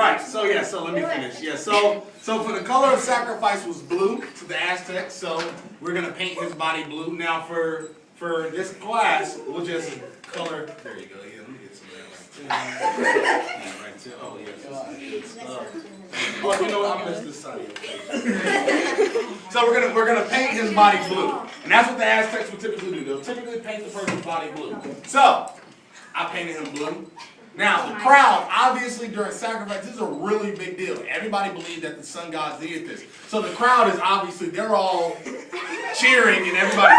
Right. So let me finish. Yeah. So for the color of sacrifice was blue to the Aztecs. So we're gonna paint his body blue. Now for this glass, we'll just color. There you go. Yeah. Let me get some of that right there. Oh yes. This is good stuff. Oh, you know what? I missed this side of your face. So we're gonna paint his body blue, and that's what the Aztecs would typically do. They'll typically paint the person's body blue. So I painted him blue. Now the crowd, obviously during sacrifice, this is a really big deal. Everybody believed that the sun gods did this. So the crowd is obviously they're all cheering and everybody.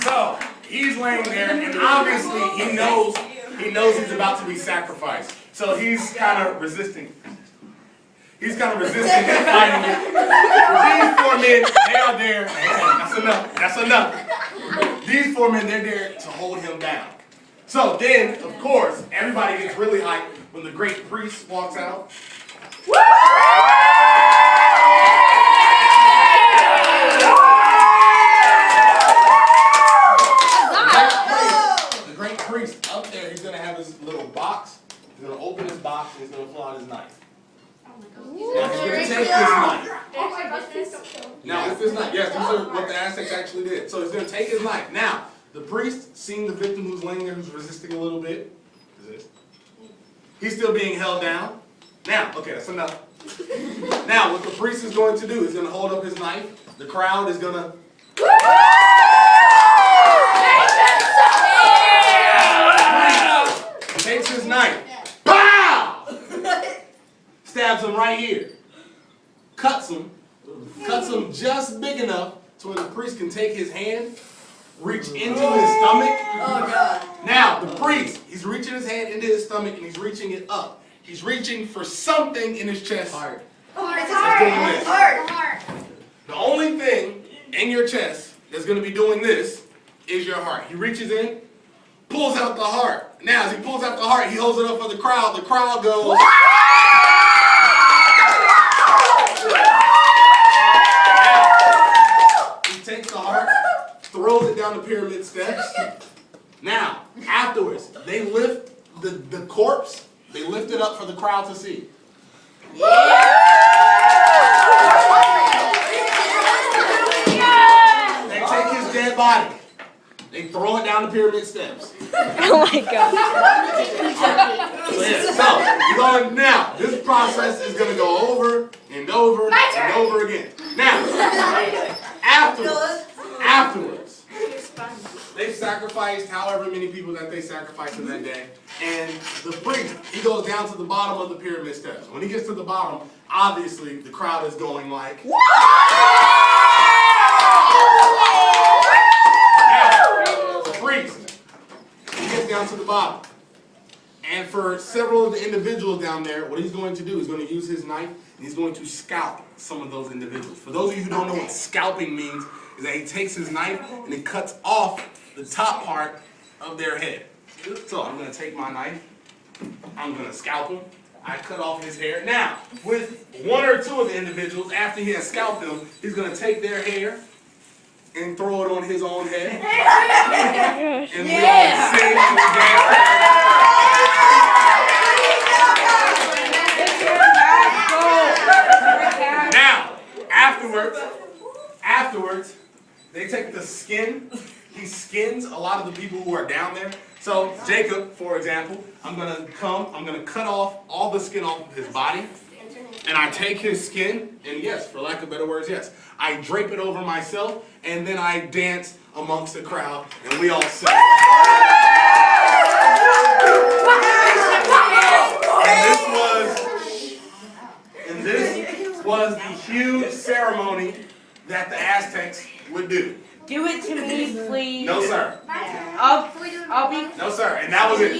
So he's laying there, and obviously he knows he's about to be sacrificed. So he's kind of resisting. He's kind of resisting and fighting it. These 4 men, they are there. That's enough. That's enough. These 4 men, they're there to hold him down. So then, of course, everybody gets really hyped when the great priest walks out. The great priest up there, he's going to have his little box. He's going to open his box and he's going to pull out his knife. Now he's going to take this knife. Now with this knife, yes, these are what the Aztecs actually did. So he's going to take his knife. Now, the priest, seeing the victim who's laying there, who's resisting a little bit, he's still being held down. Now, okay, that's enough. Now, what the priest is going to do, he's going to hold up his knife. The crowd is going to... He takes his knife. Pow! Stabs him right here. Cuts him just big enough to where the priest can take his hand, reach into his stomach. Oh God. Now, the priest, he's reaching his hand into his stomach and he's reaching it up. He's reaching for something in his chest. Heart. Heart. The only thing in your chest that's going to be doing this is your heart. He reaches in, pulls out the heart. Now, as he pulls out the heart, he holds it up for the crowd. The crowd goes... Takes the heart, throws it down the pyramid steps. Now, afterwards, they lift the corpse, they lift it up for the crowd to see. They take his dead body, they throw it down the pyramid steps. Oh my God. So now, this process is going to go over and over and over again. Now, Afterwards, they sacrificed however many people that they sacrificed in that day. And the priest, he goes down to the bottom of the pyramid steps. When he gets to the bottom, obviously the crowd is going like... Now, the priest, he gets down to the bottom. And for several of the individuals down there, what he's going to do is going to use his knife and he's going to scalp some of those individuals. For those of you who don't know what scalping means, is that he takes his knife and he cuts off the top part of their head. So I'm going to take my knife, I'm going to scalp him, I cut off his hair. Now, with 1 or 2 of the individuals, after he has scalped them, he's going to take their hair and throw it on his own head. And we all sing and dance. Now, afterwards, they take the skin. He skins a lot of the people who are down there. So Jacob, for example, I'm gonna cut off all the skin off of his body, and I take his skin, and yes, for lack of better words, yes, I drape it over myself, and then I dance amongst the crowd, and we all sing. And this was the huge ceremony that the Aztecs would do. Do it to me, please. No, sir. I'll be. No, sir. And that was it.